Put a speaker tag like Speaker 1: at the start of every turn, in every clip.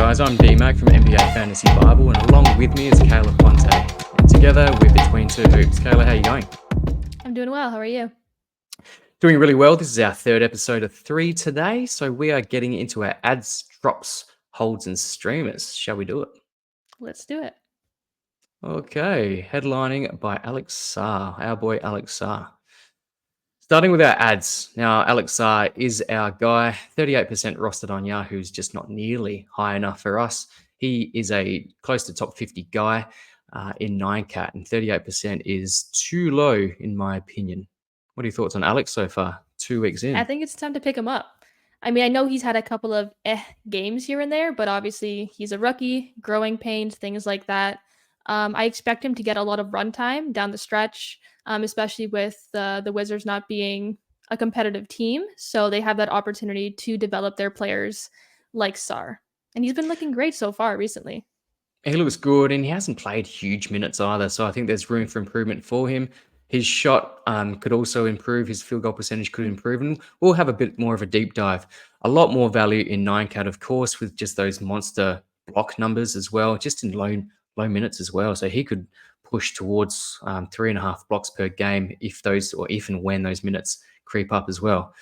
Speaker 1: guys, I'm D-Mac from NBA Fantasy Bible, and along with me is Kayla Fonte. And together we're Between Two Hoops. Kayla, how are you going?
Speaker 2: I'm doing well. How are you?
Speaker 1: Doing really well. This is our third episode of 3 today, so we are getting into our ads, drops, holds, and streamers. Shall we do it?
Speaker 2: Let's do it.
Speaker 1: Okay, headlining by Alex Sarr, our boy Alex Sarr. Starting with our ads. Now, Alex Sarr is our guy, 38% rostered on Yahoo's just not nearly high enough for us. He is a close to top 50 guy in 9cat, and 38% is too low, in my opinion. What are your thoughts on Alex so far, 2 weeks
Speaker 2: I
Speaker 1: in?
Speaker 2: think it's time to pick him up. I mean, I know he's had a couple of games here and there, but obviously he's a rookie, growing pains, things like that. I expect him to get a lot of runtime down the stretch, especially with the Wizards not being a competitive team. So they have that opportunity to develop their players like Sarr. And he's been looking great so far recently.
Speaker 1: He looks good, and he hasn't played huge minutes either, so I think there's room for improvement for him. His shot could also improve. His field goal percentage could improve, and we'll have a bit more of a deep dive. A lot more value in 9cat, of course, with just those monster block numbers as well, just in low minutes as well. So he could push towards 3.5 blocks per game if and when those minutes creep up as well.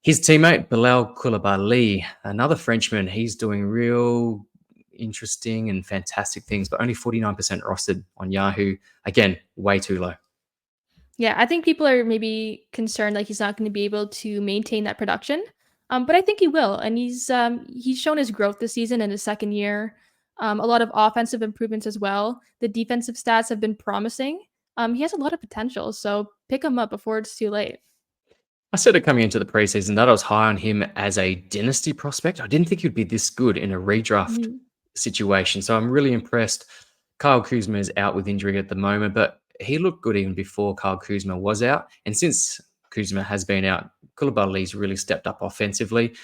Speaker 1: His teammate Bilal Koulibaly, another Frenchman, he's doing real interesting and fantastic things, but only 49% rostered on Yahoo. Again, way too low.
Speaker 2: Yeah, I think people are maybe concerned like he's not going to be able to maintain that production. But I think he will, and he's shown his growth this season in his second year. A lot of offensive improvements as well. The defensive stats have been promising. He has a lot of potential, so pick him up before it's too late.
Speaker 1: I said it coming into the preseason that I was high on him as a dynasty prospect. I didn't think he'd be this good in a redraft
Speaker 2: Mhm.
Speaker 1: situation. So I'm really impressed. Kyle Kuzma is out with injury at the moment, but he looked good even before Kyle Kuzma was out. And since Kuzma has been out, Koulibaly's really stepped up offensively.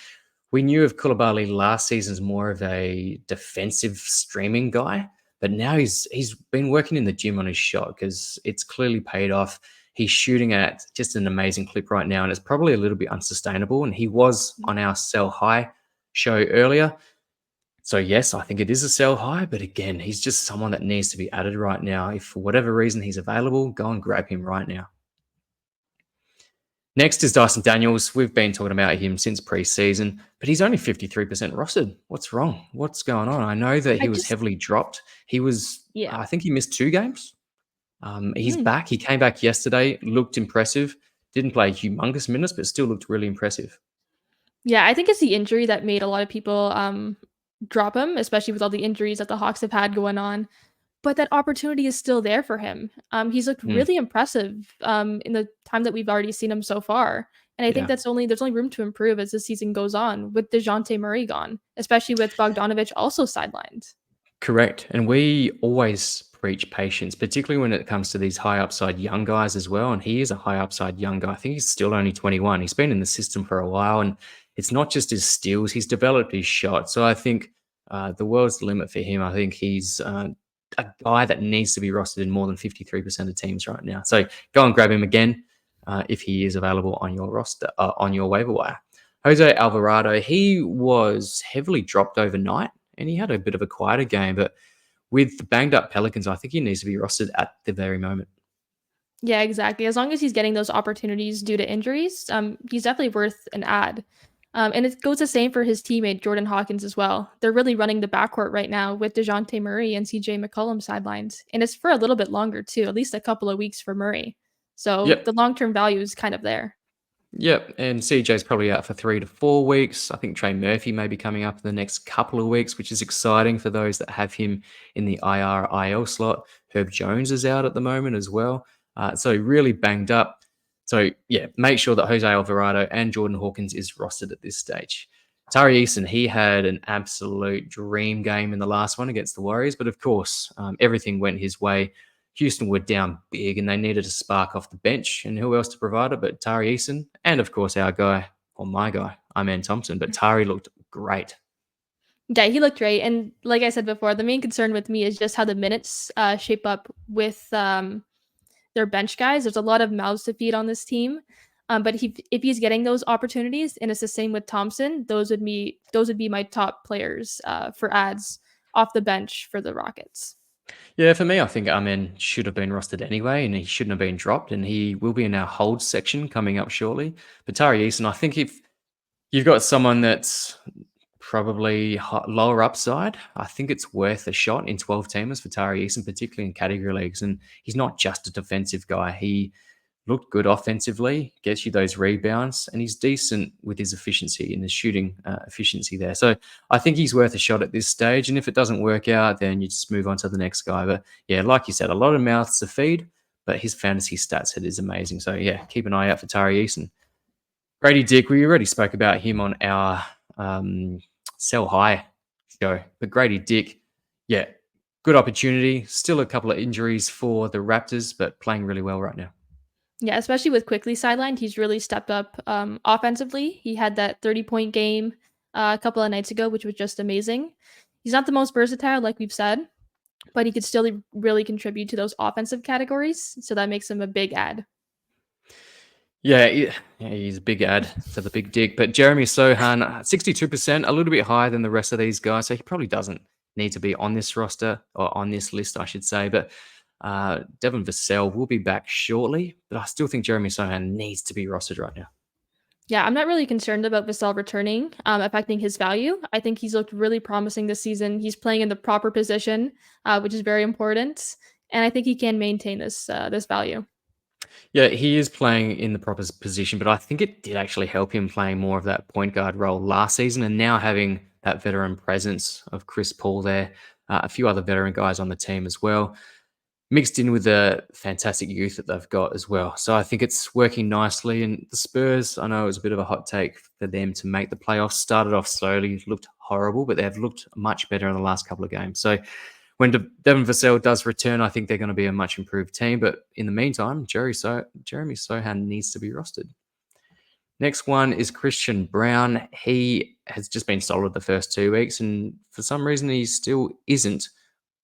Speaker 1: We knew of Koulibaly last season as more of a defensive streaming guy, but now he's been working in the gym on his shot because it's clearly paid off. He's shooting at just an amazing clip right now, and it's probably a little bit unsustainable. And he was on our sell high show earlier. So yes, I think it is a sell high, but again, he's just someone that needs to be added right now. If for whatever reason he's available, go and grab him right now. Next is Dyson Daniels. We've been talking about him since preseason, but he's only 53% rostered. What's wrong? What's going on? I know that
Speaker 2: I
Speaker 1: he was
Speaker 2: just
Speaker 1: heavily dropped.
Speaker 2: Yeah.
Speaker 1: I think he missed 2 games. He's
Speaker 2: Mm.
Speaker 1: back. He came back yesterday, looked impressive. Didn't play humongous minutes, but still looked really impressive.
Speaker 2: Yeah, I think it's the injury that made a lot of people drop him, especially with all the injuries that the Hawks have had going on. But that opportunity is still there for him. He's looked
Speaker 1: Mm,
Speaker 2: really impressive, in the time that we've already seen him so far, and I think
Speaker 1: yeah.
Speaker 2: there's only room to improve as the season goes on with DeJounte Murray gone, especially with Bogdanovich also sidelined.
Speaker 1: Correct. And we always preach patience, particularly when it comes to these high upside young guys as well. And he is a high upside young guy. I think he's still only 21. He's been in the system for a while. And it's not just his steals, he's developed his shot. So I think the world's the limit for him. I think he's a guy that needs to be rostered in more than 53% of teams right now. So go and grab him again if he is available on your roster, on your waiver wire. Jose Alvarado, he was heavily dropped overnight and he had a bit of a quieter game, but with the banged up Pelicans, I think he needs to be rostered at the very moment.
Speaker 2: Yeah, exactly. As long as he's getting those opportunities due to injuries, he's definitely worth an ad. And it goes the same for his teammate Jordan Hawkins as well. They're really running the backcourt right now with DeJounte Murray and CJ McCollum sidelined. And it's for a little bit longer too, at least a couple of weeks for Murray. So
Speaker 1: Yep.
Speaker 2: the long-term value is kind of there.
Speaker 1: Yep. And CJ's probably out for 3 to 4 weeks. I think Trey Murphy may be coming up in the next couple of weeks, which is exciting for those that have him in the IR/IL slot. Herb Jones is out at the moment as well. So really banged up. So yeah, make sure that Jose Alvarado and Jordan Hawkins is rostered at this stage. Tari Eason, he had an absolute dream game in the last one against the Warriors, but of course, everything went his way. Houston were down big and they needed a spark off the bench. And who else to provide it but Tari Eason? And of course, our guy, or my guy, Iman Thompson. But Tari looked great.
Speaker 2: Yeah, he looked great. And like I said before, the main concern with me is just how the minutes shape up with their bench guys. There's a lot of mouths to feed on this team. But if he's getting those opportunities, and it's the same with Thompson, those would be my top players for ads off the bench for the Rockets.
Speaker 1: Yeah, for me, I think Amen should have been rostered anyway, and he shouldn't have been dropped, and he will be in our hold section coming up shortly. But Tari Eason, I think if you've got someone that's probably lower upside, I think it's worth a shot in 12 teamers for Tari Eason, particularly in category leagues. And he's not just a defensive guy. He looked good offensively, gets you those rebounds, and he's decent with his efficiency in the shooting efficiency there. So I think he's worth a shot at this stage. And if it doesn't work out, then you just move on to the next guy. But yeah, like you said, a lot of mouths to feed, but his fantasy stat set is amazing. So yeah, keep an eye out for Tari Eason. Grady Dick, we already spoke about him on our Sell High show. But Grady Dick, yeah, good opportunity. Still a couple of injuries for the Raptors, but playing really well right now.
Speaker 2: Yeah, especially with Quickly sidelined, he's really stepped up offensively. He had that 30-point game a couple of nights ago, which was just amazing. He's not the most versatile, like we've said, but he could still really contribute to those offensive categories. So that makes him a big ad.
Speaker 1: Yeah, he's a big ad to the big dick. But Jeremy Sohan, 62%, a little bit higher than the rest of these guys. So he probably doesn't need to be on this roster, or on this list, I should say. But Devin Vassell will be back shortly. But I still think Jeremy Sohan needs to be rostered right now.
Speaker 2: Yeah, I'm not really concerned about Vassell returning, affecting his value. I think he's looked really promising this season. He's playing in the proper position, which is very important, and I think he can maintain this value.
Speaker 1: Yeah, he is playing in the proper position, but I think it did actually help him playing more of that point guard role last season, and now having that veteran presence of Chris Paul there, a few other veteran guys on the team as well, mixed in with the fantastic youth that they've got as well. So I think it's working nicely. And the Spurs, I know it was a bit of a hot take for them to make the playoffs. Started off slowly, looked horrible, but they've looked much better in the last couple of games. So when Devin Vassell does return, I think they're going to be a much improved team. But in the meantime, Jeremy Sohan needs to be rostered. Next one is Christian Brown. He has just been solid the first 2 weeks, and for some reason he still isn't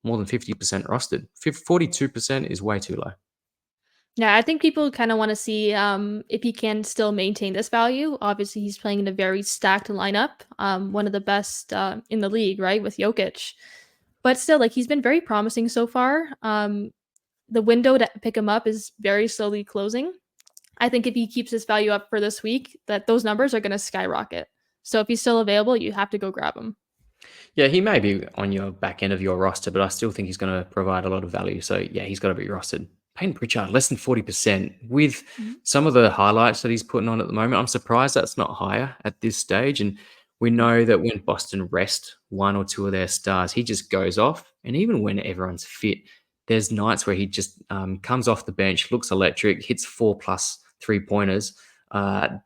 Speaker 1: more than 50% rostered. 42% is way too low.
Speaker 2: Yeah, I think people kind of want to see if he can still maintain this value. Obviously, he's playing in a very stacked lineup, one of the best in the league, right, with Jokic. But still, like he's been very promising so far. The window to pick him up is very slowly closing. I think if he keeps his value up for this week, that those numbers are going to skyrocket. So if he's still available, you have to go grab him.
Speaker 1: Yeah, he may be on your back end of your roster, but I still think he's going to provide a lot of value. So yeah, he's got to be rostered. Payton Pritchard, less than 40%. With some of the highlights that he's putting on at the moment, I'm surprised that's not higher at this stage. And we know that when Boston rest one or two of their stars, he just goes off. And even when everyone's fit, there's nights where he just comes off the bench, looks electric, hits 4+ 3-pointers.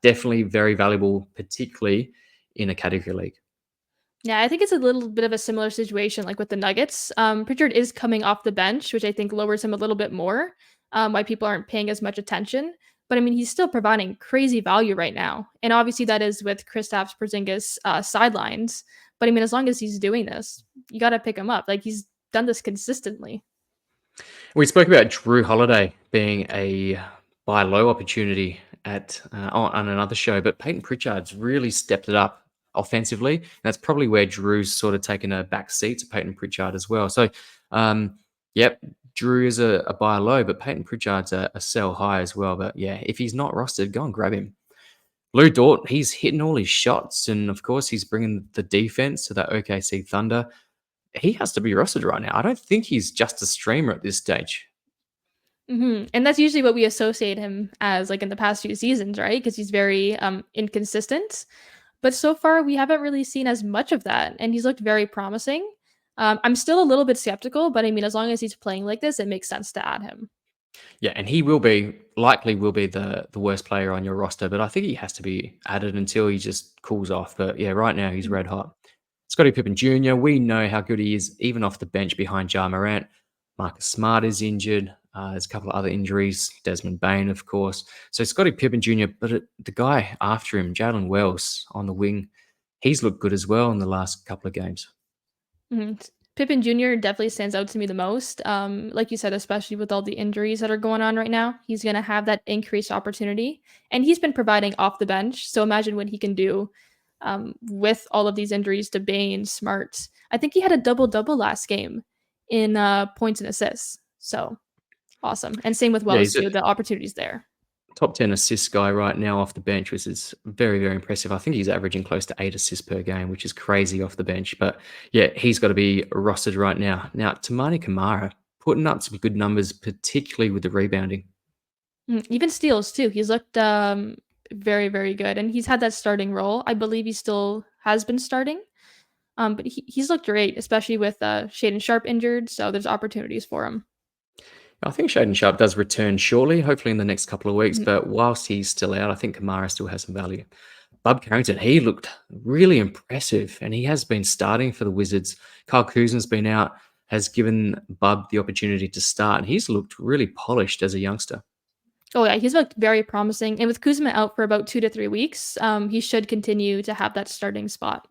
Speaker 1: Definitely very valuable, particularly in a category league.
Speaker 2: Yeah, I think it's a little bit of a similar situation like with the Nuggets. Pritchard is coming off the bench, which I think lowers him a little bit more, why people aren't paying as much attention. But I mean, he's still providing crazy value right now. And obviously that is with Kristaps Porzingis sidelines. But I mean, as long as he's doing this, you got to pick him up. Like he's done this consistently.
Speaker 1: We spoke about Drew Holiday being a buy low opportunity on another show, but Peyton Pritchard's really stepped it up offensively. And that's probably where Drew's sort of taken a back seat to Peyton Pritchard as well. So, yep, Drew is a buy low, but Peyton Pritchard's a sell high as well. But yeah, if he's not rostered, go and grab him. Lou Dort, he's hitting all his shots, and of course, he's bringing the defense to that OKC Thunder. He has to be rostered right now. I don't think he's just a streamer at this stage.
Speaker 2: And that's usually what we associate him as, like in the past few seasons, right? Because he's very inconsistent. But so far, we haven't really seen as much of that, and he's looked very promising. I'm still a little bit skeptical, but I mean, as long as he's playing like this, it makes sense to add him.
Speaker 1: Yeah, and he likely will be the worst player on your roster, but I think he has to be added until he just cools off. But yeah, right now he's red hot. Scottie Pippen Jr., we know how good he is, even off the bench behind Ja Morant. Marcus Smart is injured. There's a couple of other injuries. Desmond Bain, of course. So Scottie Pippen Jr., but the guy after him, Jalen Wells on the wing, he's looked good as well in the last couple of games.
Speaker 2: Mm-hmm. Pippen Jr. definitely stands out to me the most. Like you said, especially with all the injuries that are going on right now, he's going to have that increased opportunity. And he's been providing off the bench. So imagine what he can do with all of these injuries to Bane, Smart. I think he had a double double last game in points and assists. So awesome. And same with
Speaker 1: Yeah,
Speaker 2: Wells,
Speaker 1: he's a
Speaker 2: too. The opportunity's there.
Speaker 1: top 10 assist guy right now off the bench, which is very, very impressive. I think he's averaging close to 8 assists per game, which is crazy off the bench. But yeah, he's got to be rostered right now. Now, Tamani Kamara putting up some good numbers, particularly with the rebounding.
Speaker 2: Even steals, too. He's looked very, very good. And he's had that starting role. I believe he still has been starting. But he's looked great, especially with Shaden Sharp injured. So there's opportunities for him.
Speaker 1: I think Shaden Sharp does return shortly, hopefully in the next couple of weeks.
Speaker 2: Mhm.
Speaker 1: But whilst he's still out, I think Kamara still has some value. Bub Carrington, he looked really impressive, and he has been starting for the Wizards. Kyle Kuzma's been out, has given Bub the opportunity to start, and he's looked really polished as a youngster.
Speaker 2: Oh yeah, he's looked very promising. And with Kuzma out for about 2 to 3 weeks, he should continue to have that starting spot.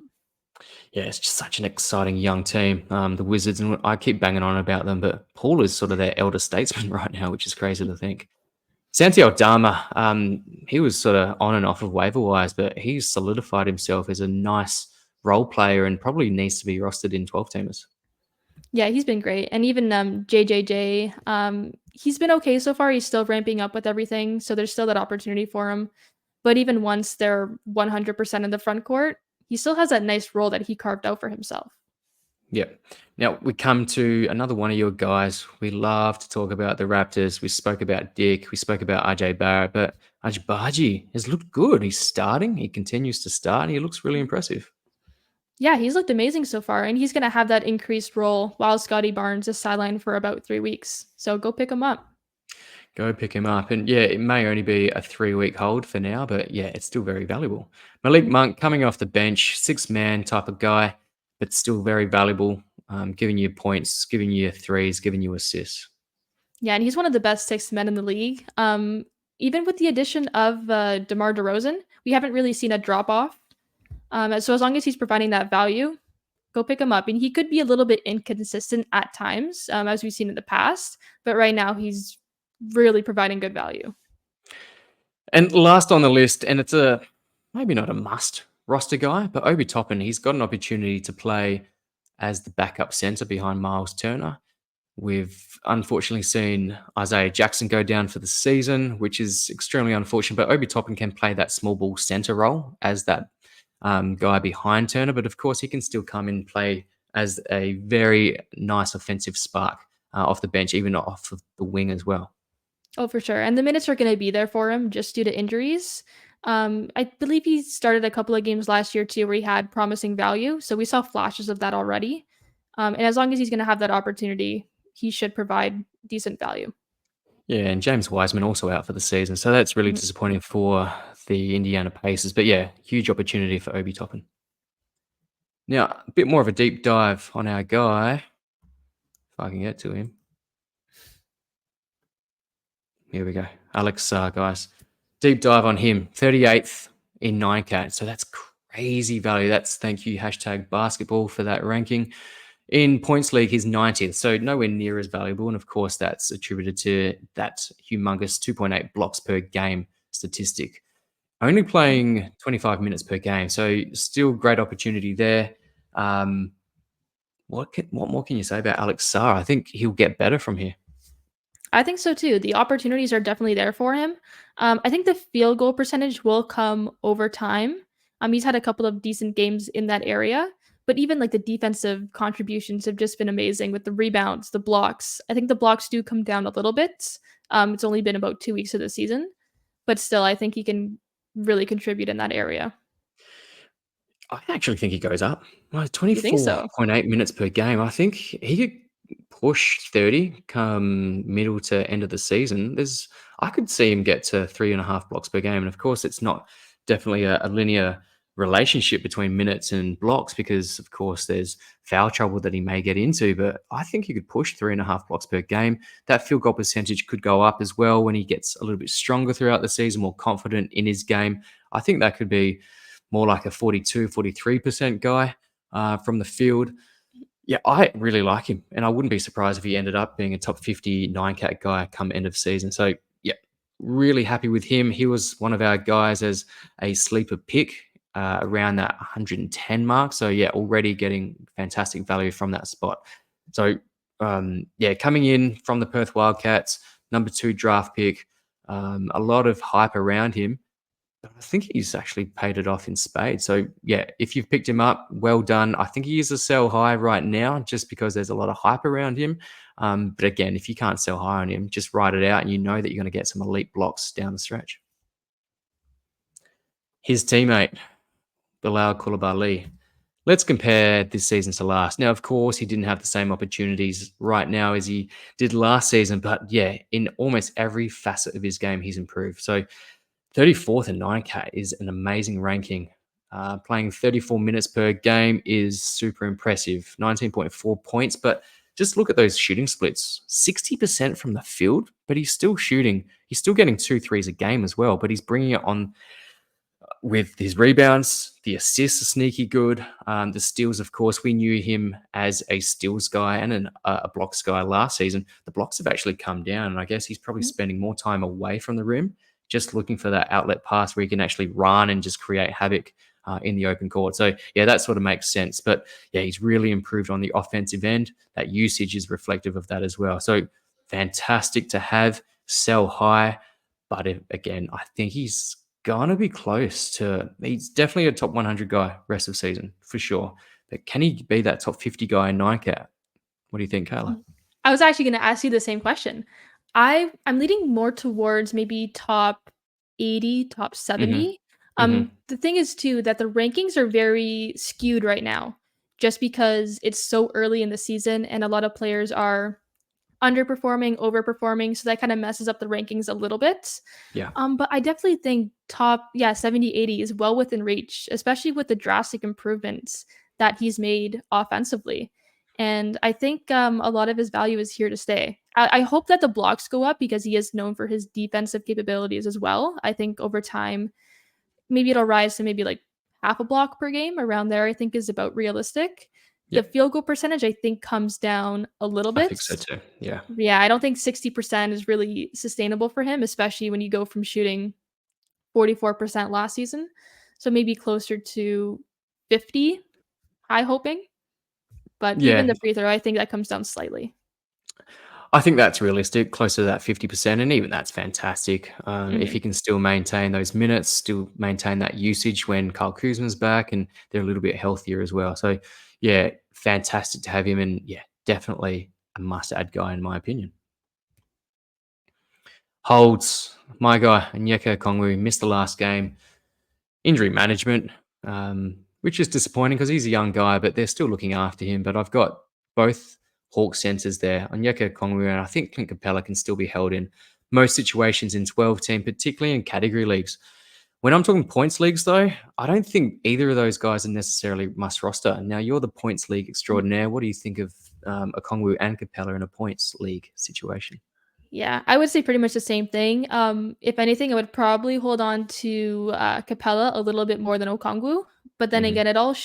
Speaker 1: Yeah, it's just such an exciting young team, the Wizards, and I keep banging on about them, but Paul is sort of their elder statesman right now, which is crazy to think. Santi Aldama, he was sort of on and off of waiver wires, but he's solidified himself as a nice role player and probably needs to be rostered in 12 teamers.
Speaker 2: Yeah, he's been great. And even JJJ, he's been okay so far. He's still ramping up with everything. So there's still that opportunity for him. But even once they're 100% in the front court, he still has that nice role that he carved out for himself.
Speaker 1: Yep. Now we come to another one of your guys. We love to talk about the Raptors. We spoke about Dick. We spoke about RJ Barrett, but Ajbaji has looked good. He's starting. He continues to start, and he looks really impressive.
Speaker 2: Yeah, he's looked amazing so far, and he's going to have that increased role while Scotty Barnes is sidelined for about 3 weeks. So go pick him up.
Speaker 1: Go pick him up. And yeah, it may only be a 3-week hold for now, but yeah, it's still very valuable. Malik Monk coming off the bench, 6-man type of guy, but still very valuable, giving you points, giving you threes, giving you assists.
Speaker 2: Yeah, and he's one of the best 6 men in the league. Even with the addition of DeMar DeRozan, we haven't really seen a drop off. So as long as he's providing that value, go pick him up. And he could be a little bit inconsistent at times, as we've seen in the past. But right now, he's really providing good value.
Speaker 1: And last on the list, and it's a maybe not a must roster guy, but Obi Toppin, he's got an opportunity to play as the backup center behind Miles Turner. We've unfortunately seen Isaiah Jackson go down for the season, which is extremely unfortunate. But Obi Toppin can play that small ball center role as that guy behind Turner. But of course, he can still come and play as a very nice offensive spark off the bench, even off of the wing as well.
Speaker 2: Oh, for sure. And the minutes are going to be there for him just due to injuries. I believe he started a couple of games last year too where he had promising value. So we saw flashes of that already. And as long as he's going to have that opportunity, he should provide decent value.
Speaker 1: Yeah, and James Wiseman also out for the season. So that's really
Speaker 2: Mhm.
Speaker 1: disappointing for the Indiana Pacers. But yeah, huge opportunity for Obi Toppin. Now, a bit more of a deep dive on our guy, if I can get to him. Here we go. Alex Sarr, guys. Deep dive on him. 38th in 9K. So that's crazy value. That's thank you, hashtag basketball, for that ranking. In points league, he's 90th. So nowhere near as valuable. And of course, that's attributed to that humongous 2.8 blocks per game statistic. Only playing 25 minutes per game. So still great opportunity there. What more can you say about Alex Sarr? I think he'll get better from here.
Speaker 2: I think so too. The opportunities are definitely there for him. I think the field goal percentage will come over time. He's had a couple of decent games in that area, but even like the defensive contributions have just been amazing with the rebounds, the blocks. I think the blocks do come down a little bit. It's only been about 2 weeks of the season, but still, I think he can really contribute in that area.
Speaker 1: I actually think he goes up. Like
Speaker 2: You think so?
Speaker 1: 24.8 minutes per game. I think he could push 30 come middle to end of the season. I could see him get to 3.5 blocks per game. And of course, it's not definitely a linear relationship between minutes and blocks because, of course, there's foul trouble that he may get into. But I think he could push 3.5 blocks per game. That field goal percentage could go up as well when he gets a little bit stronger throughout the season, more confident in his game. I think that could be more like a 42, 43% guy from the field. Yeah, I really like him, and I wouldn't be surprised if he ended up being a top 50 9-cat guy come end of season. So, yeah, really happy with him. He was one of our guys as a sleeper pick around that 110 mark. So, yeah, already getting fantastic value from that spot. So, yeah, coming in from the Perth Wildcats, number 2 draft pick, a lot of hype around him. But I think he's actually paid it off in spades. So, yeah, if you've picked him up, well done. I think he is a sell high right now just because there's a lot of hype around him. But again, if you can't sell high on him, just ride it out and you know that you're going to get some elite blocks down the stretch. His teammate, Bilal Koulibaly. Let's compare this season to last. Now, of course, he didn't have the same opportunities right now as he did last season, but yeah, in almost every facet of his game, he's improved. So 34th and 9K is an amazing ranking. Playing 34 minutes per game is super impressive. 19.4 points, but just look at those shooting splits. 60% from the field, but he's still shooting. He's still getting 2 threes a game as well, but he's bringing it on with his rebounds. The assists are sneaky good. The steals, of course, we knew him as a steals guy and a blocks guy last season. The blocks have actually come down, and I guess he's probably spending more time away from the rim, just looking for that outlet pass where he can actually run and just create havoc in the open court. So, yeah, that sort of makes sense. But, yeah, he's really improved on the offensive end. That usage is reflective of that as well. So, fantastic to have, sell high. But, again, I think he's going to be close to, he's definitely a top 100 guy rest of season, for sure. But can he be that top 50 guy in 9-cat? What do you think, Kayla?
Speaker 2: I was actually going to ask you the same question. I'm leaning more towards maybe top 80, top
Speaker 1: Mm-hmm.
Speaker 2: 70.
Speaker 1: Mm-hmm.
Speaker 2: The thing is too that the rankings are very skewed right now just because it's so early in the season and a lot of players are underperforming, overperforming, so that kind of messes up the rankings a little bit.
Speaker 1: Yeah.
Speaker 2: But I definitely think top, yeah, 70, 80 is well within reach, especially with the drastic improvements that he's made offensively. And I think a lot of his value is here to stay. I hope that the blocks go up because he is known for his defensive capabilities as well. I think over time, maybe it'll rise to maybe like half a block per game around there, I think is about realistic.
Speaker 1: Yeah.
Speaker 2: The field goal percentage, I think, comes down a little
Speaker 1: I
Speaker 2: bit.
Speaker 1: think so too. Yeah.
Speaker 2: Yeah, I don't think 60% is really sustainable for him, especially when you go from shooting 44% last season. So maybe closer to 50, high hoping. But even
Speaker 1: Yeah.
Speaker 2: the free throw, I think that comes down slightly.
Speaker 1: I think that's realistic, closer to that 50%, and even that's fantastic. If
Speaker 2: Mhm.
Speaker 1: he can still maintain those minutes, still maintain that usage when Kyle Kuzma's back, and they're a little bit healthier as well. So, yeah, fantastic to have him, and yeah, definitely a must-add guy in my opinion. Holds, my guy, Onyeka Okongwu missed the last game. Injury management, which is disappointing because he's a young guy, but they're still looking after him. But I've got both Hawk centers there, Onyeka Okongwu, and I think Clint Capella can still be held in most situations in 12-team, particularly in category leagues. When I'm talking points leagues, though, I don't think either of those guys are necessarily must roster. Now, you're the points league extraordinaire. What do you think of Okongwu and Capella in a points league situation?
Speaker 2: Yeah, I would say pretty much the same thing. If anything, I would probably hold on to Capella a little bit more than Okongwu. But then
Speaker 1: Hmm.
Speaker 2: again, it all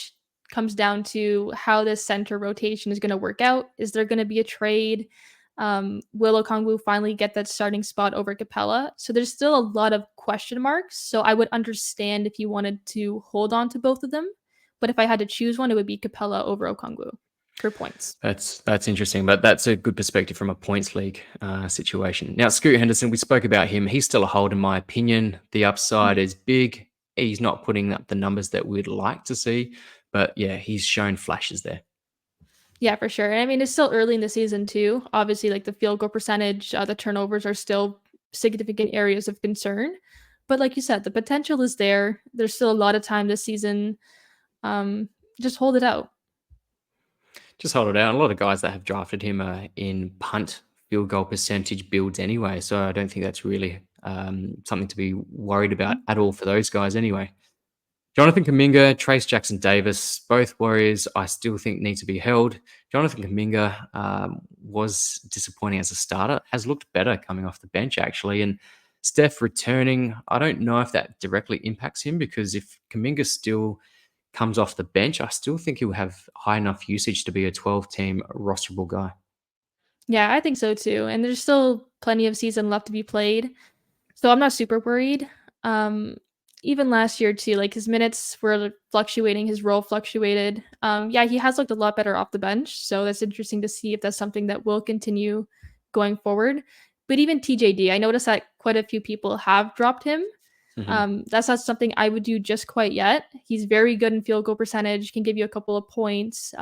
Speaker 2: comes down to how this center rotation is going to work out. Is there going to be a trade? Will Okongwu finally get that starting spot over Capella? So there's still a lot of question marks. So I would understand if you wanted to hold on to both of them. But if I had to choose one, it would be Capella over Okongwu for points.
Speaker 1: That's interesting, but that's a good perspective from a points league situation. Now, Scoot Henderson, we spoke about him. He's still a hold, in my opinion. The upside is big. He's not putting up the numbers that we'd like to see, but yeah, he's shown flashes there.
Speaker 2: Yeah, for sure. And I mean, it's still early in the season too. Obviously, like the field goal percentage, the turnovers are still significant areas of concern. But like you said, the potential is there. There's still a lot of time this season. Um, just hold it out.
Speaker 1: Just hold it out. A lot of guys that have drafted him are in punt field goal percentage builds anyway, so I don't think that's really something to be worried about at all for those guys anyway. Jonathan Kuminga, Trace Jackson Davis, both Warriors I still think need to be held. Jonathan Kuminga was disappointing as a starter, has looked better coming off the bench actually. And Steph returning, I don't know if that directly impacts him because if Kuminga's still comes off the bench, I still think he'll have high enough usage to be a 12-team rosterable guy.
Speaker 2: Yeah, I think so too. And there's still plenty of season left to be played. So I'm not super worried. Um, Even last year too, like his minutes were fluctuating, his role fluctuated. Yeah, he has looked a lot better off the bench. So that's interesting to see if that's something that will continue going forward. But even TJD, I noticed that quite a few people have dropped him. That's not something I would do just quite yet. He's very good in field goal percentage, can give you a couple of points,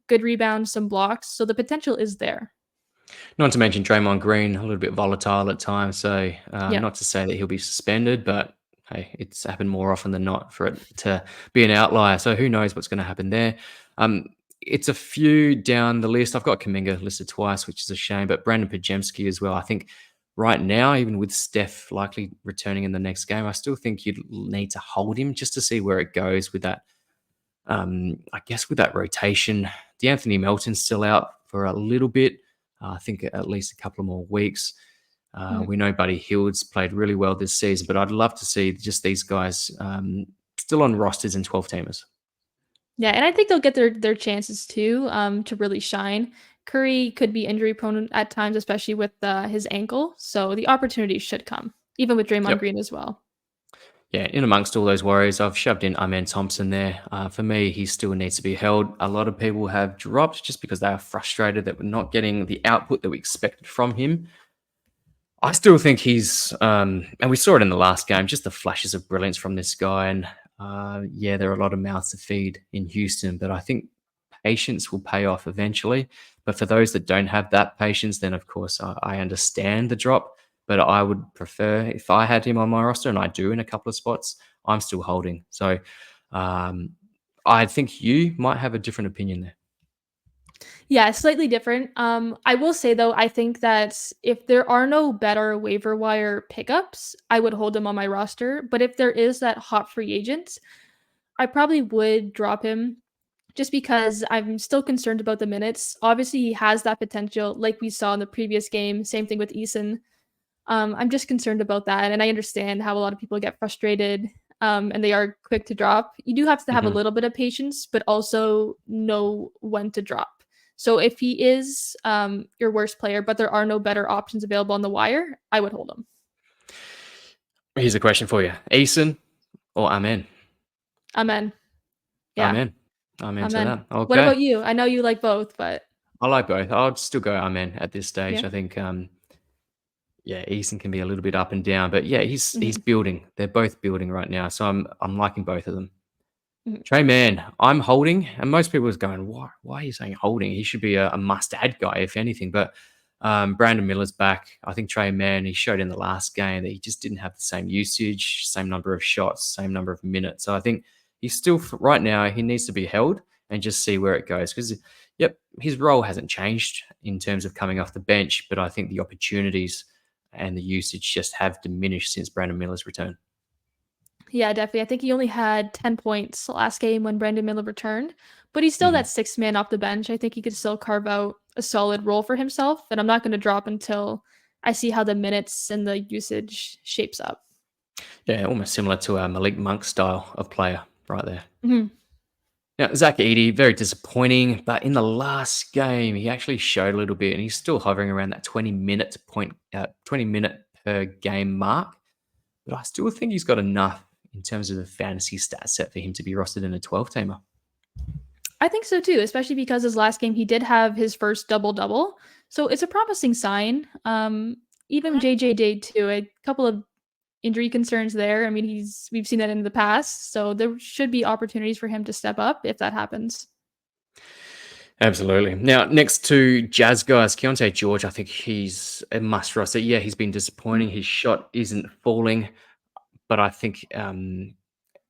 Speaker 2: good rebounds, some blocks. So the potential is there.
Speaker 1: Not to mention Draymond Green, a little bit volatile at times. So
Speaker 2: Yeah.
Speaker 1: not to say that he'll be suspended, but hey, it's happened more often than not for it to be an outlier. So who knows what's going to happen there? It's a few down the list. I've got Kuminga listed twice, which is a shame, but Brandon Pajemski as well. I think right now, even with Steph likely returning in the next game, I still think you'd need to hold him just to see where it goes with that. I guess with that rotation, D'Anthony Melton's still out for a little bit. I think at least a couple of more weeks.
Speaker 2: Mhm.
Speaker 1: We know Buddy Hield's played really well this season, but I'd love to see just these guys still on rosters and 12-teamers.
Speaker 2: Yeah, and I think they'll get their chances too, to really shine. Curry could be injury prone at times, especially with his ankle. So the opportunity should come, even with Draymond
Speaker 1: Yep.
Speaker 2: Green as well.
Speaker 1: Yeah, in amongst all those worries, I've shoved in Amen Thompson there. For me, he still needs to be held. A lot of people have dropped just because they are frustrated that we're not getting the output that we expected from him. I still think he's, and we saw it in the last game, just the flashes of brilliance from this guy. And yeah, there are a lot of mouths to feed in Houston, but I think patience will pay off eventually. But for those that don't have that patience, then of course I understand the drop. But I would prefer if I had him on my roster, and I do in a couple of spots, I'm still holding. So um, I think you might have a different opinion there.
Speaker 2: Yeah, slightly different. I will say though, I think that if there are no better waiver wire pickups, I would hold him on my roster. But if there is that hot free agent, I probably would drop him just because I'm still concerned about the minutes. Obviously, he has that potential, like we saw in the previous game. Same thing with Eason. I'm just concerned about that, and I understand how a lot of people get frustrated, and they are quick to drop. You do have to have a
Speaker 1: Mhm.
Speaker 2: little bit of patience, but also know when to drop. So if he is your worst player, but there are no better options available on the wire, I would hold him.
Speaker 1: Here's a question for you: Eason or Amen?
Speaker 2: Amen. Yeah,
Speaker 1: Amen. Amen to
Speaker 2: amen.
Speaker 1: that.
Speaker 2: What
Speaker 1: Okay.
Speaker 2: about you? I know you like both, but
Speaker 1: I like both. I'd still go Amen at this stage.
Speaker 2: yeah.
Speaker 1: I think, yeah, Eason can be a little bit up and down, but yeah, he's
Speaker 2: Mhm,
Speaker 1: building. They're both building right now, so I'm liking both of them.
Speaker 2: mhm.
Speaker 1: Trey Man, I'm holding, and most people is going, why are you saying holding? He should be a must-add guy, if anything. But Brandon Miller's back. I think Trey Man, he showed in the last game that he just didn't have the same usage, same number of shots, same number of minutes. So I think he's still right now. He needs to be held and just see where it goes because, yep, his role hasn't changed in terms of coming off the bench, but I think the opportunities and the usage just have diminished since Brandon Miller's return.
Speaker 2: Yeah, definitely. I think he only had 10 points last game when Brandon Miller returned, but he's still that
Speaker 1: Mhm.
Speaker 2: sixth man off the bench. I think he could still carve out a solid role for himself, and I'm not going to drop until I see how the minutes and the usage shapes up.
Speaker 1: Yeah, almost similar to a Malik Monk style of player right there.
Speaker 2: Mhm.
Speaker 1: Now, Zach Edey, very disappointing, but in the last game, he actually showed a little bit, and he's still hovering around that 20-minute per game mark. But I still think he's got enough in terms of the fantasy stat set for him to be rostered in a 12-teamer.
Speaker 2: I think so too, especially because his last game he did have his first double double, so it's a promising sign. Even JJ Day too, a couple of injury concerns there. I mean, we've seen that in the past, so there should be opportunities for him to step up if that happens.
Speaker 1: Absolutely. Now, next to Jazz guys, Keontae George, I think he's a must roster. Yeah, he's been disappointing. His shot isn't falling, but I think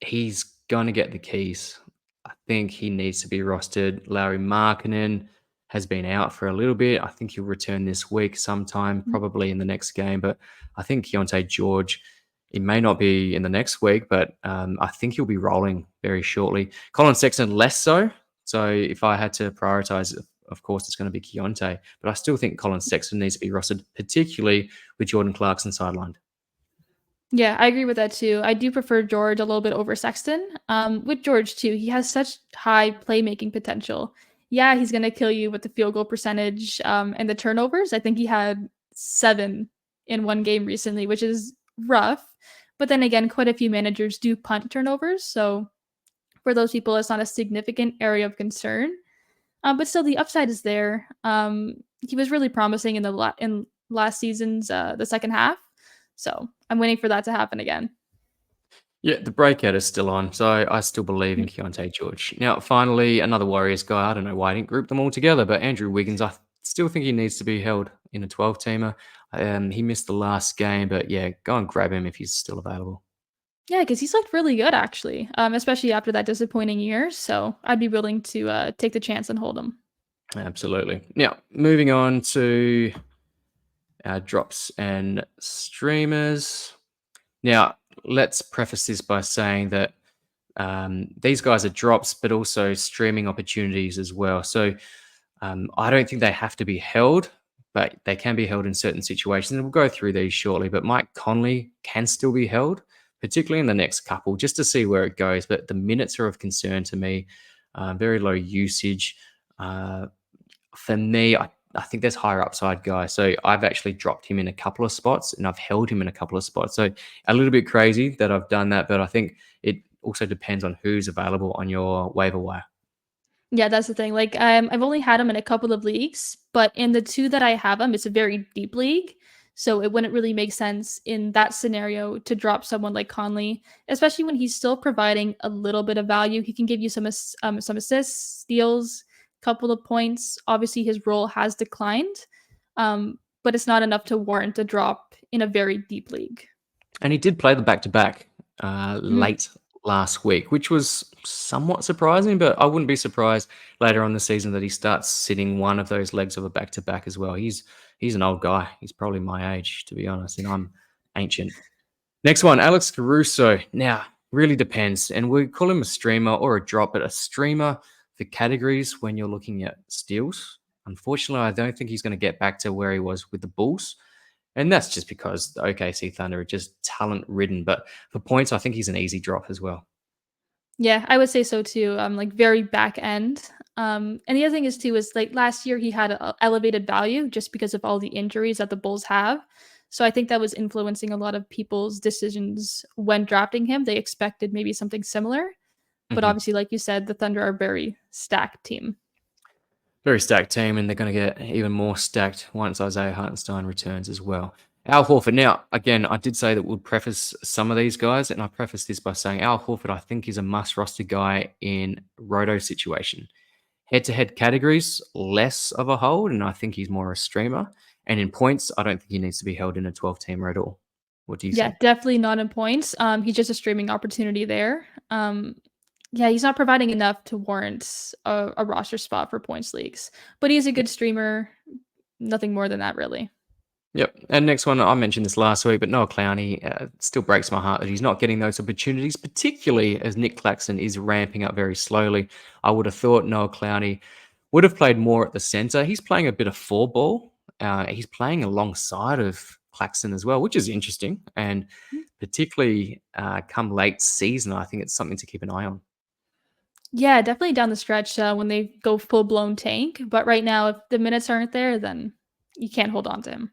Speaker 1: he's going to get the keys. I think he needs to be rostered. Larry Markkinen has been out for a little bit. I think he'll return this week sometime,
Speaker 2: Mhm.
Speaker 1: probably in the next game. But I think Keontae George, it may not be in the next week, but I think he'll be rolling very shortly. Colin Sexton, less so. So if I had to prioritize, of course, it's going to be Keontae. But I still think Colin Sexton needs to be rostered, particularly with Jordan Clarkson sidelined.
Speaker 2: Yeah, I agree with that too. I do prefer George a little bit over Sexton. With George too, he has such high playmaking potential. Yeah, he's gonna kill you with the field goal percentage and the turnovers. I think he had 7 in one game recently, which is rough. But then again, quite a few managers do punt turnovers, so for those people, it's not a significant area of concern. But still, the upside is there. He was really promising in in last season's the second half, so I'm waiting for that to happen again.
Speaker 1: Yeah, the breakout is still on, so I still believe in
Speaker 2: Mm.
Speaker 1: Keontae George. Now, finally, another Warriors guy. I don't know why I didn't group them all together, but Andrew Wiggins, still think he needs to be held in a 12-teamer. He missed the last game, but yeah, go and grab him if he's still available.
Speaker 2: Yeah, because he's looked really good actually, especially after that disappointing year. So I'd be willing to take the chance and hold him.
Speaker 1: Absolutely. Now, moving on to our drops and streamers. Now, let's preface this by saying that these guys are drops, but also streaming opportunities as well. So I don't think they have to be held, but they can be held in certain situations. And we'll go through these shortly. But Mike Conley can still be held, particularly in the next couple, just to see where it goes. But the minutes are of concern to me. Very low usage. Uh, for me, I think there's higher upside guys. So I've actually dropped him in a couple of spots and I've held him in a couple of spots. So a little bit crazy that I've done that, but I think it also depends on who's available on your waiver wire.
Speaker 2: Yeah, that's the thing. Like, I've only had him in a couple of leagues, but in the two that I have him, it's a very deep league. So it wouldn't really make sense in that scenario to drop someone like Conley, especially when he's still providing a little bit of value. He can give you some assists, steals, couple of points. Obviously, his role has declined, but it's not enough to warrant a drop in a very deep league.
Speaker 1: And he did play the back to back
Speaker 2: Mhm.
Speaker 1: late last week, which was somewhat surprising, but I wouldn't be surprised later on the season that he starts sitting one of those legs of a back to back as well. He's an old guy. He's probably my age, to be honest, and I'm ancient. Next one, Alex Caruso. Now, really depends. And we call him a streamer or a drop, but a streamer for categories when you're looking at steals. Unfortunately, I don't think he's going to get back to where he was with the Bulls. And that's just because the OKC Thunder are just talent ridden. But for points, I think he's an easy drop as well.
Speaker 2: Yeah, I would say so too. Like very back end. And the other thing is too is like last year he had a elevated value just because of all the injuries that the Bulls have. So I think that was influencing a lot of people's decisions when drafting him. They expected maybe something similar, but
Speaker 1: Mhm.
Speaker 2: obviously, like you said, the Thunder are a very stacked team.
Speaker 1: Very stacked team, and they're going to get even more stacked once Isaiah Hartenstein returns as well. Al Horford. Now, again, I did say that we'll preface some of these guys, and I preface this by saying Al Horford, I think, is a must roster guy in roto situation. Head to head categories, less of a hold, and I think he's more a streamer. And in points, I don't think he needs to be held in a 12-teamer at all. What do you
Speaker 2: Yeah,
Speaker 1: say?
Speaker 2: definitely not in points. He's just a streaming opportunity there. Yeah, he's not providing enough to warrant a roster spot for points leagues, but he's a good streamer. Nothing more than that, really.
Speaker 1: Yep. And next one, I mentioned this last week, but Noah Clowney still breaks my heart that he's not getting those opportunities, particularly as Nick Claxton is ramping up very slowly. I would have thought Noah Clowney would have played more at the center. He's playing a bit of four ball. He's playing alongside of Claxton as well, which is interesting. And particularly come late season, I think it's something to keep an eye on.
Speaker 2: Yeah, definitely down the stretch when they go full blown tank. But right now, if the minutes aren't there, then you can't hold on to him.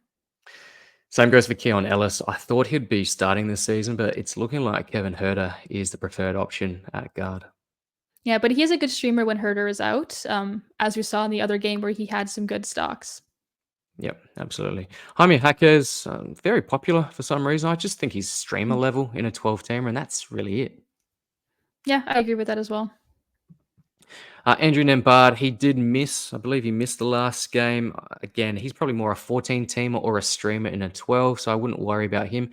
Speaker 1: Same goes for Keon Ellis. I thought he'd be starting this season, but it's looking like Kevin Herter is the preferred option at guard.
Speaker 2: Yeah, but he is a good streamer when Herter is out, as we saw in the other game where he had some good stocks.
Speaker 1: Yep, absolutely. Jaime Hacker's very popular for some reason. I just think he's streamer
Speaker 2: Mm.
Speaker 1: level in a 12-teamer, and that's really it.
Speaker 2: Yeah, I agree with that as well.
Speaker 1: Andrew Nembard, he did miss. I believe he missed the last game. Again, he's probably more a 14-teamer or a streamer in a 12, so I wouldn't worry about him.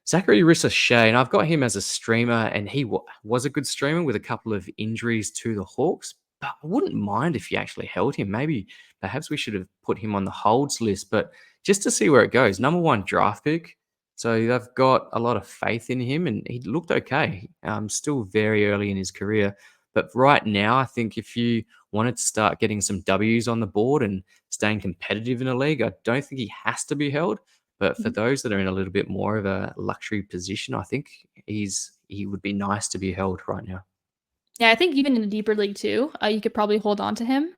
Speaker 1: Zachary Shea, and I've got him as a streamer, and he was a good streamer with a couple of injuries to the Hawks. But I wouldn't mind if you actually held him. Maybe, perhaps we should have put him on the holds list, but just to see where it goes. Number one draft pick. So they've got a lot of faith in him, and he looked okay. Still very early in his career. But right now, I think if you wanted to start getting some W's on the board and staying competitive in a league, I don't think he has to be held. But for
Speaker 2: Mhm.
Speaker 1: those that are in a little bit more of a luxury position, I think he would be nice to be held right now.
Speaker 2: Yeah, I think even in a deeper league too, you could probably hold on to him.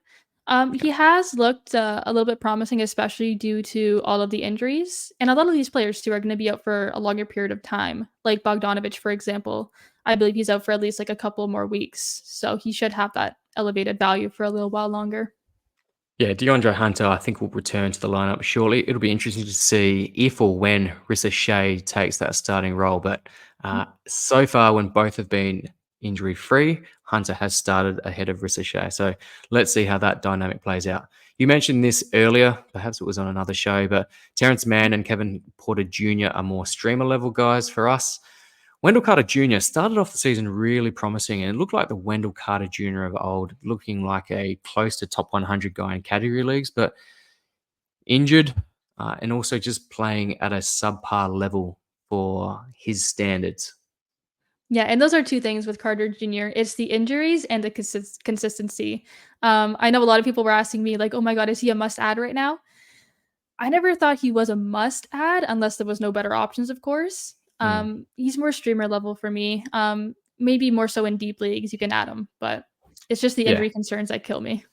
Speaker 1: Yeah.
Speaker 2: He has looked a little bit promising, especially due to all of the injuries. And a lot of these players too are going to be out for a longer period of time. Like Bogdanovich, for example, I believe he's out for at least like a couple more weeks, so he should have that elevated value for a little while longer.
Speaker 1: Yeah, DeAndre Hunter, I think, will return to the lineup shortly. It'll be interesting to see if or when Rissa Shea takes that starting role. But so far, when both have been injury free, Hunter has started ahead of Rissa Shea. So let's see how that dynamic plays out. You mentioned this earlier, perhaps it was on another show, but Terrence Mann and Kevin Porter Jr. are more streamer level guys for us. Wendell Carter Jr. started off the season really promising, and it looked like the Wendell Carter Jr. of old, looking like a close to top 100 guy in category leagues, but injured and also just playing at a subpar level for his standards.
Speaker 2: Yeah, and those are two things with Carter Jr. It's the injuries and the consistency. I know a lot of people were asking me like, "Oh my god, is he a must add right now?" I never thought he was a must add unless there was no better options, of course.
Speaker 1: Mm,
Speaker 2: He's more streamer level for me. Maybe more so in deep leagues you can add him, but it's just the
Speaker 1: yeah.
Speaker 2: injury concerns that kill me.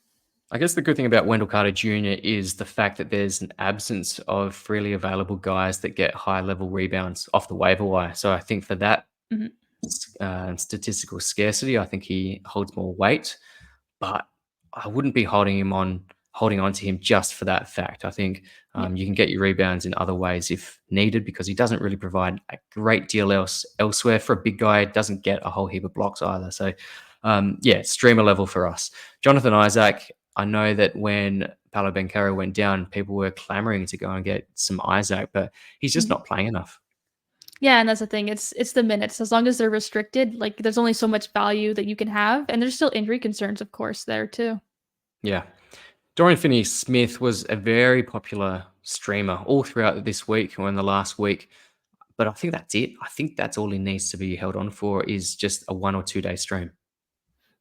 Speaker 1: I guess the good thing about Wendell Carter Jr. is the fact that there's an absence of freely available guys that get high level rebounds off the waiver wire. So I think for that
Speaker 2: Mhm.
Speaker 1: statistical scarcity, I think he holds more weight. But I wouldn't be holding on to him just for that fact. I think
Speaker 2: Yeah.
Speaker 1: you can get your rebounds in other ways if needed because he doesn't really provide a great deal elsewhere for a big guy. Doesn't get a whole heap of blocks either. So yeah, streamer level for us. Jonathan Isaac. I know that when Paolo Banchero went down, people were clamoring to go and get some Isaac, but he's just
Speaker 2: Mhm.
Speaker 1: not playing enough.
Speaker 2: Yeah, and that's the thing. It's the minutes. As long as they're restricted, like there's only so much value that you can have, and there's still injury concerns, of course, there too.
Speaker 1: Yeah. Dorian Finney-Smith was a very popular streamer all throughout this week or in the last week, but I think that's it. I think that's all he needs to be held on for is just a 1 or 2 day stream.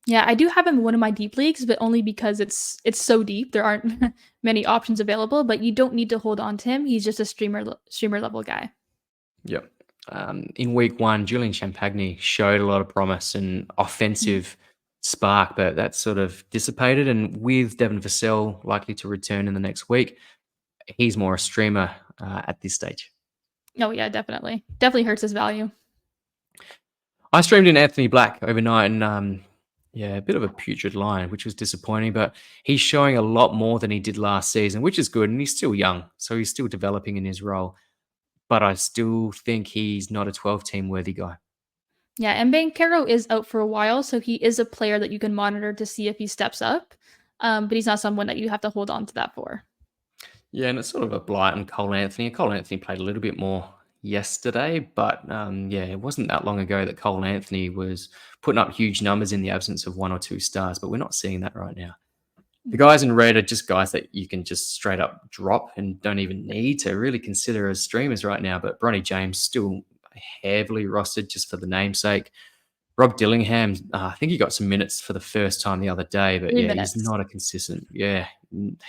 Speaker 2: Yeah, I do have him in one of my deep leagues, but only because it's so deep. There aren't many options available, but you don't need to hold on to him. He's just a streamer level guy.
Speaker 1: Yep. In week one, Julian Champagny showed a lot of promise and
Speaker 2: Mhm.
Speaker 1: offensive spark, but that sort of dissipated. And with Devin Vassell likely to return in the next week, he's more a streamer at this stage.
Speaker 2: Oh yeah, definitely. Definitely hurts his value.
Speaker 1: I streamed in Anthony Black overnight and yeah, a bit of a putrid line, which was disappointing, but he's showing a lot more than he did last season, which is good. And he's still young, so he's still developing in his role. But I still think he's not a 12 team worthy guy.
Speaker 2: Yeah, and Bankero is out for a while, so he is a player that you can monitor to see if he steps up. But he's not someone that you have to hold on to that for.
Speaker 1: Yeah, and it's sort of a blight on Cole Anthony. Cole Anthony played a little bit more yesterday, but yeah, it wasn't that long ago that Cole Anthony was putting up huge numbers in the absence of 1 or 2 stars, but we're not seeing that right now. The
Speaker 2: Mhm.
Speaker 1: guys in red are just guys that you can just straight up drop and don't even need to really consider as streamers right now. But Bronny James still heavily rostered just for the namesake. Rob Dillingham, I think he got some minutes for the first time the other day, but
Speaker 2: Three
Speaker 1: yeah, he's
Speaker 2: minutes.
Speaker 1: not a consistent. Yeah,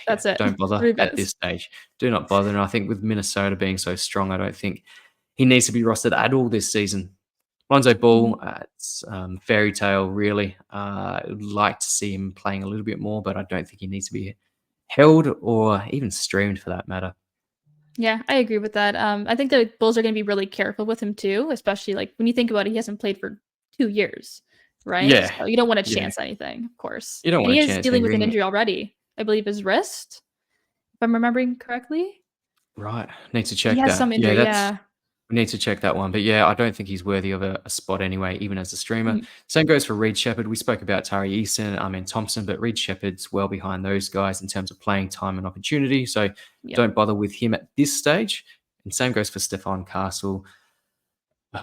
Speaker 2: That's it.
Speaker 1: don't bother
Speaker 2: 3 minutes.
Speaker 1: at this stage. Do not bother. And I think with Minnesota being so strong, I don't think he needs to be rostered at all this season. Lonzo
Speaker 2: Mhm.
Speaker 1: Ball, it's fairy tale, really. I'd like to see him playing a little bit more, but I don't think he needs to be held or even streamed for that matter.
Speaker 2: Yeah, I agree with that. I think the Bulls are going to be really careful with him too, especially like when you think about it, he hasn't played for 2 years, right?
Speaker 1: Yeah,
Speaker 2: So you don't want to
Speaker 1: yeah.
Speaker 2: chance anything, of course.
Speaker 1: You don't
Speaker 2: And
Speaker 1: want
Speaker 2: he
Speaker 1: a
Speaker 2: is
Speaker 1: chance
Speaker 2: dealing with an
Speaker 1: anything.
Speaker 2: injury already. I believe his wrist, if I'm remembering correctly.
Speaker 1: Right. Need to
Speaker 2: He
Speaker 1: check
Speaker 2: has
Speaker 1: that.
Speaker 2: some
Speaker 1: Yeah,
Speaker 2: injury,
Speaker 1: that's
Speaker 2: yeah.
Speaker 1: we need to check that one. But yeah, I don't think he's worthy of a spot anyway, even as a streamer.
Speaker 2: Mhm.
Speaker 1: Same goes for Reed Shepherd. We spoke about Tari Eason, Thompson, but Reed Shepherd's well behind those guys in terms of playing time and opportunity. So
Speaker 2: Yep.
Speaker 1: don't bother with him at this stage. And same goes for Stefan Castle.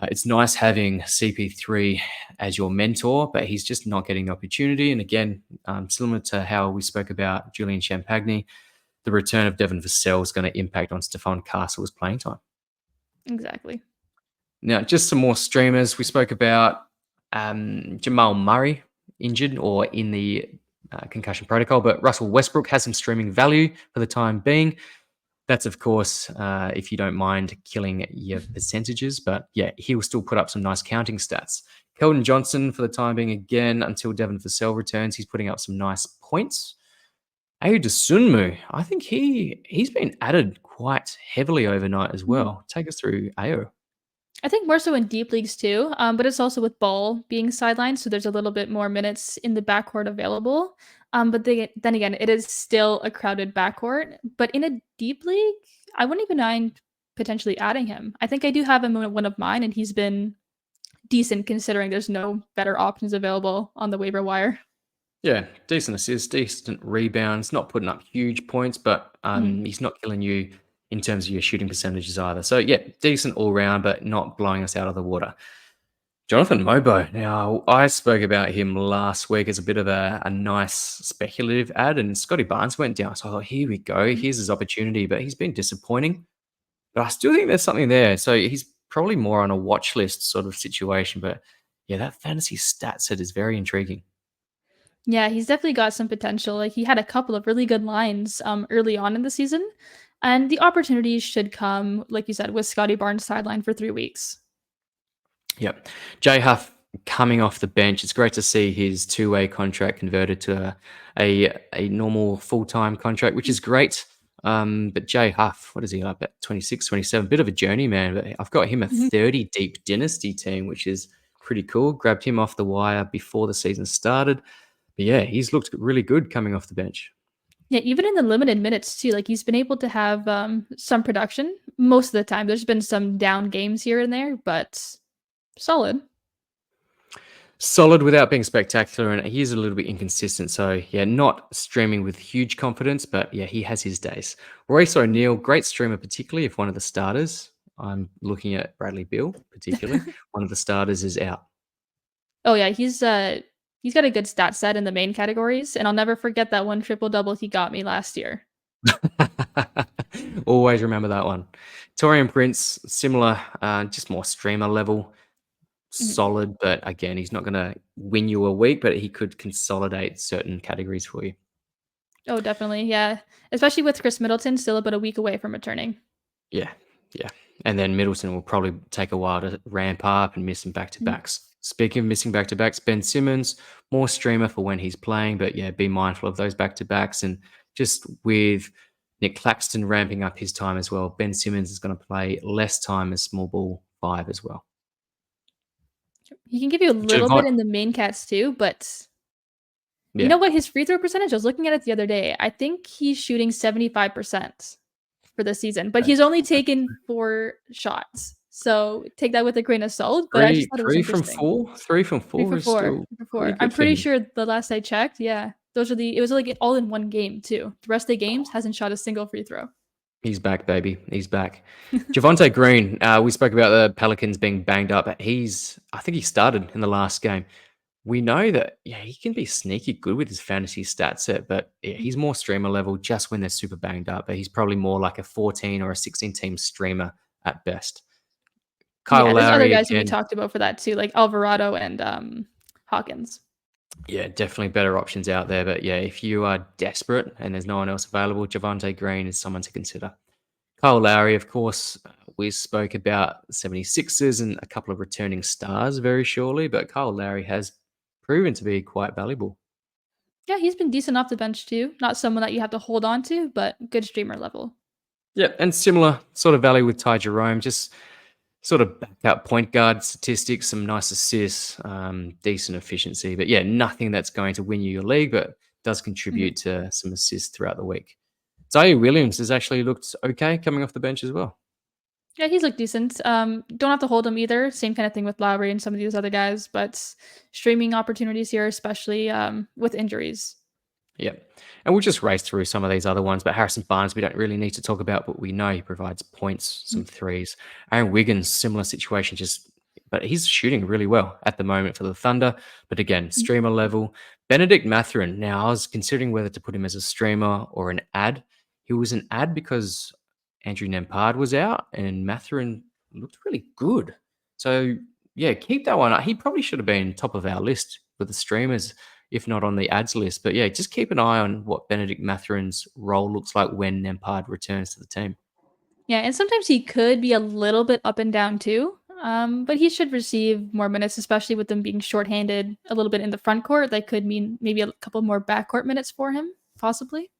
Speaker 1: It's nice having CP3 as your mentor, but he's just not getting the opportunity. And again, similar to how we spoke about Julian Champagny, the return of Devin Vassell is going to impact on Stefan Castle's playing time.
Speaker 2: Exactly.
Speaker 1: Now, just some more streamers. We spoke about Jamal Murray injured or in the concussion protocol, but Russell Westbrook has some streaming value for the time being. That's, of course, if you don't mind killing your percentages. But yeah, he'll still put up some nice counting stats. Keldon Johnson, for the time being, again, until Devin Vassell returns, he's putting up some nice points. Ayu Sunmu, I think he's been added quite heavily overnight as
Speaker 2: Mhm.
Speaker 1: well. Take us through Ayo.
Speaker 2: I think more so in deep leagues too, but it's also with Ball being sidelined, so there's a little bit more minutes in the backcourt available. But then again, it is still a crowded backcourt. But in a deep league, I wouldn't even mind potentially adding him. I think I do have him in one of mine, and he's been decent considering there's no better options available on the waiver wire.
Speaker 1: Yeah, decent assists, decent rebounds, not putting up huge points, but
Speaker 2: Mhm.
Speaker 1: he's not killing you in terms of your shooting percentages either. So yeah, decent all round, but not blowing us out of the water. Jonathan Mobo. Now, I spoke about him last week as a bit of a nice speculative ad, and Scotty Barnes went down. So I thought, here we go. Here's his opportunity, but he's been disappointing. But I still think there's something there. So he's probably more on a watch list sort of situation. But yeah, that fantasy stat set is very intriguing.
Speaker 2: Yeah, he's definitely got some potential. Like he had a couple of really good lines early on in the season, and the opportunities should come, like you said, with Scotty Barnes sidelined for 3 weeks.
Speaker 1: Yep. Jay Huff coming off the bench. It's great to see his two-way contract converted to a normal full-time contract, which is great. But Jay Huff, what is he up at? 26, 27? Bit of a journey, man. But I've got him a
Speaker 2: Mhm.
Speaker 1: 30 deep dynasty team, which is pretty cool. Grabbed him off the wire before the season started. But yeah, he's looked really good coming off the bench.
Speaker 2: Yeah, even in the limited minutes too, like he's been able to have some production most of the time. There's been some down games here and there, but solid.
Speaker 1: Solid without being spectacular, and he is a little bit inconsistent. So yeah, not streaming with huge confidence, but yeah, he has his days. Royce O'Neal, great streamer, particularly if one of the starters. I'm looking at Bradley Beal, particularly. One of the starters is out.
Speaker 2: Oh yeah, he's got a good stat set in the main categories, and I'll never forget that one triple double he got me last year.
Speaker 1: Always remember that one. Torian Prince, similar, just more streamer level,
Speaker 2: Mhm.
Speaker 1: solid, but again, he's not going to win you a week, but he could consolidate certain categories for you.
Speaker 2: Oh, definitely, yeah. Especially with Chris Middleton still about a week away from returning.
Speaker 1: Yeah, yeah. And then Middleton will probably take a while to ramp up and miss some back to
Speaker 2: Mhm.
Speaker 1: backs. Speaking of missing back to backs, Ben Simmons, more streamer for when he's playing, but yeah, be mindful of those back to backs. And just with Nick Claxton ramping up his time as well, Ben Simmons is going to play less time as small ball five as well.
Speaker 2: He can give you a little bit
Speaker 1: Javon,
Speaker 2: in the main cats too, but you
Speaker 1: yeah,
Speaker 2: know what? His free throw percentage, I was looking at it the other day. I think he's shooting 75% for the season, but he's
Speaker 1: that's,
Speaker 2: only
Speaker 1: that's
Speaker 2: taken 4 shots. So take that with a grain of salt, but I just
Speaker 1: three,
Speaker 2: thought it was
Speaker 1: three from
Speaker 2: interesting.
Speaker 1: four.
Speaker 2: 3
Speaker 1: 3 from 4
Speaker 2: for
Speaker 1: is
Speaker 2: 4.
Speaker 1: still
Speaker 2: 3 for
Speaker 1: pretty
Speaker 2: 4. I'm
Speaker 1: good for
Speaker 2: pretty
Speaker 1: him.
Speaker 2: sure the last I checked, yeah, those are it was like all in one game too. The rest of the games hasn't shot a single free throw.
Speaker 1: He's back, baby. He's back. Javonte Green, we spoke about the Pelicans being banged up. I think he started in the last game. We know that, yeah, he can be sneaky good with his fantasy stat set, but yeah, he's more streamer level just when they're super banged up. But he's probably more like a 14 or a 16 team streamer at best. Kyle
Speaker 2: Yeah, there's other
Speaker 1: Lowry
Speaker 2: guys who we
Speaker 1: again.
Speaker 2: talked about for that too, like Alvarado and Hawkins.
Speaker 1: Yeah, definitely better options out there. But yeah, if you are desperate and there's no one else available, Javante Green is someone to consider. Kyle Lowry, of course, we spoke about 76ers and a couple of returning stars very surely, but Kyle Lowry has proven to be quite valuable.
Speaker 2: Yeah, he's been decent off the bench too. Not someone that you have to hold on to, but good streamer level.
Speaker 1: Yeah, and similar sort of value with Ty Jerome, just sort of backup point guard statistics, some nice assists, decent efficiency. But yeah, nothing that's going to win you your league, but does
Speaker 2: Mhm.
Speaker 1: contribute to some assists throughout the week. Zaire Williams has actually looked okay coming off the bench as well.
Speaker 2: Yeah, he's looked decent. Don't have to hold him either. Same kind of thing with Lowry and some of these other guys, but streaming opportunities here, especially with injuries.
Speaker 1: Yeah. And we'll just race through some of these other ones. But Harrison Barnes, we don't really need to talk about, but we know he provides points, some threes. Aaron Wiggins, similar situation, but he's shooting really well at the moment for the Thunder. But again,
Speaker 2: Mhm.
Speaker 1: streamer level. Benedict Mathurin. Now, I was considering whether to put him as a streamer or an ad. He was an ad because Andrew Nembhard was out and Mathurin looked really good. So, yeah, keep that one up. He probably should have been top of our list with the streamers if not on the ads list. But yeah, just keep an eye on what Benedict Matherin's role looks like when Lampard returns to the team.
Speaker 2: Yeah, and sometimes he could be a little bit up and down too. But he should receive more minutes, especially with them being shorthanded a little bit in the front court. That could mean maybe a couple more backcourt minutes for him, possibly.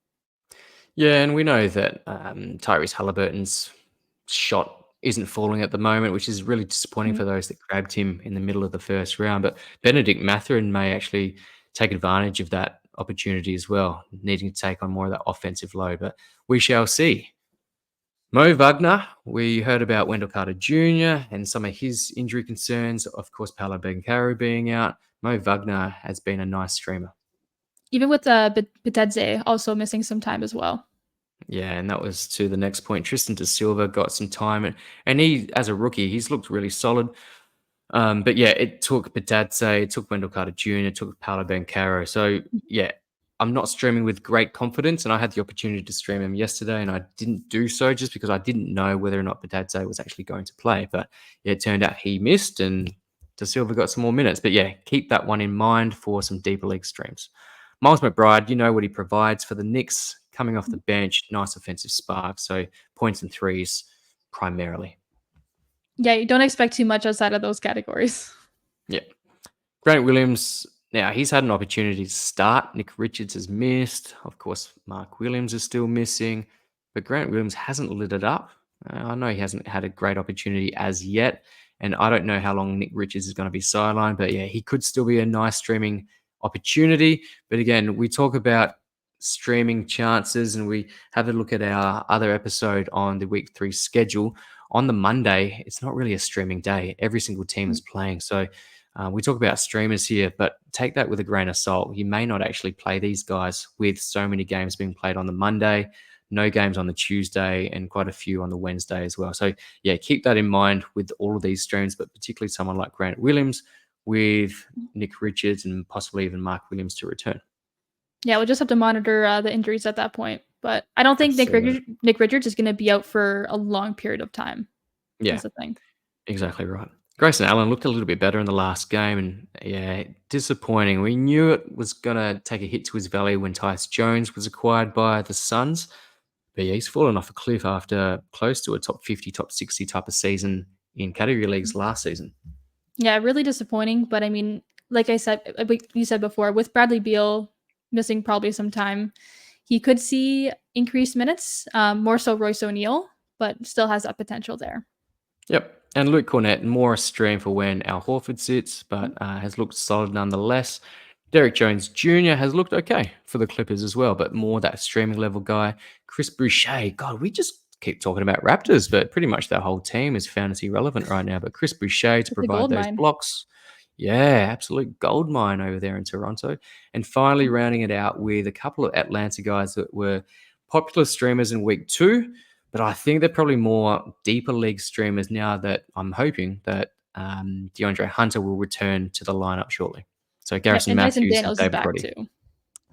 Speaker 1: Yeah, and we know that Tyrese Halliburton's shot isn't falling at the moment, which is really disappointing
Speaker 2: Mhm.
Speaker 1: for those that grabbed him in the middle of the first round. But Benedict Mathurin may actually take advantage of that opportunity as well, needing to take on more of that offensive load. But we shall see. Mo Wagner, we heard about Wendell Carter Jr. and some of his injury concerns. Of course, Paolo Banchero being out. Mo Wagner has been a nice streamer.
Speaker 2: Even with Bitadze also missing some time as well.
Speaker 1: Yeah, and that was to the next point. Tristan Da Silva got some time, and he, as a rookie, he's looked really solid. But yeah, it took Bitadze, it took Wendell Carter Jr., it took Paolo Banchero. So yeah, I'm not streaming with great confidence, and I had the opportunity to stream him yesterday, and I didn't do so just because I didn't know whether or not Bitadze was actually going to play. But yeah, it turned out he missed, and Da Silva got some more minutes. But yeah, keep that one in mind for some deeper league streams. Miles McBride, you know what he provides for the Knicks, coming off the bench, nice offensive spark. So points and threes primarily.
Speaker 2: Yeah, you don't expect too much outside of those categories.
Speaker 1: Yeah. Grant Williams, now he's had an opportunity to start. Nick Richards has missed. Of course, Mark Williams is still missing. But Grant Williams hasn't lit it up. I know he hasn't had a great opportunity as yet. And I don't know how long Nick Richards is going to be sidelined. But yeah, he could still be a nice streaming opportunity. But again, we talk about streaming chances and we have a look at our other episode on the week 3 schedule. On the Monday, it's not really a streaming day. Every single team is playing. So we talk about streamers here, but take that with a grain of salt. You may not actually play these guys with so many games being played on the Monday, no games on the Tuesday, and quite a few on the Wednesday as well. So, yeah, keep that in mind with all of these streams, but particularly someone like Grant Williams with Nick Richards and possibly even Mark Williams to return.
Speaker 2: Yeah, we'll just have to monitor the injuries at that point. But I don't think Nick Richards is going to be out for a long period of time.
Speaker 1: Yeah,
Speaker 2: That's the thing.
Speaker 1: exactly right. Grayson Allen looked a little bit better in the last game, and yeah, disappointing. We knew it was going to take a hit to his value when Tyus Jones was acquired by the Suns, but yeah, he's fallen off a cliff after close to a top 50, top 60 type of season in category leagues last season.
Speaker 2: Yeah, really disappointing. But I mean, like I said, like you said before, with Bradley Beal missing probably some time, he could see increased minutes, more so Royce O'Neal, but still has that potential there.
Speaker 1: Yep. And Luke Cornett, more a stream for when Al Horford sits, but has looked solid nonetheless. Derek Jones Jr. has looked okay for the Clippers as well, but more that streaming level guy. Chris Boucher, God, we just keep talking about Raptors, but pretty much that whole team is fantasy relevant right now. But Chris Boucher to
Speaker 2: It's a
Speaker 1: provide
Speaker 2: gold
Speaker 1: those
Speaker 2: mine.
Speaker 1: blocks. Yeah, absolute gold mine over there in Toronto. And finally, rounding it out with a couple of Atlanta guys that were popular streamers in week 2. But I think they're probably more deeper league streamers now that I'm hoping that DeAndre Hunter will return to the lineup shortly. So
Speaker 2: Yeah,
Speaker 1: Garrison
Speaker 2: and Dyson
Speaker 1: Matthews and
Speaker 2: Daniels is
Speaker 1: David
Speaker 2: back
Speaker 1: Roddy.
Speaker 2: too.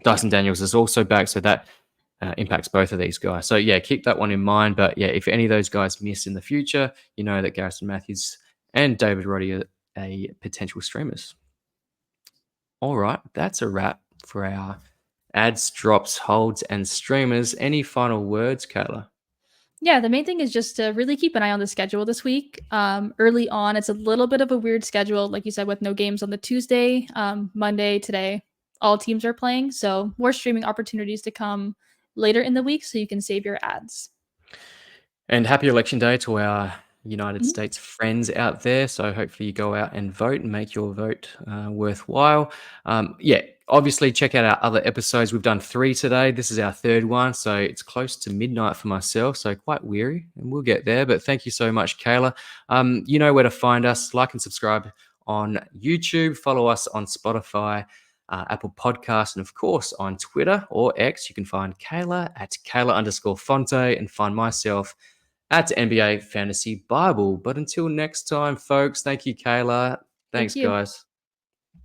Speaker 1: Dyson Daniels is also back, so that impacts both of these guys. So yeah, keep that one in mind. But yeah, if any of those guys miss in the future, you know that Garrison Matthews and David Roddy are potential streamers. All right, that's a wrap for our ads, drops, holds, and streamers. Any final words, Kayla?
Speaker 2: Yeah, the main thing is just to really keep an eye on the schedule this week. Early on, it's a little bit of a weird schedule, like you said, with no games on the Tuesday, Monday, today. All teams are playing, so more streaming opportunities to come later in the week, so you can save your ads.
Speaker 1: And happy election day to our United
Speaker 2: Mhm.
Speaker 1: States friends out there. So hopefully you go out and vote and make your vote worthwhile. Yeah, obviously check out our other episodes. We've done 3 today. This is our 3rd one. So it's close to midnight for myself. So quite weary and we'll get there. But thank you so much, Kayla. You know where to find us. Like and subscribe on YouTube. Follow us on Spotify. Apple Podcasts, and of course on Twitter or X, you can find Kayla at Kayla_Fonte and find myself at NBA Fantasy Bible. But until next time, folks, thank you, Kayla.
Speaker 2: Thank
Speaker 1: Thanks,
Speaker 2: you.
Speaker 1: guys.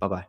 Speaker 1: Bye-bye.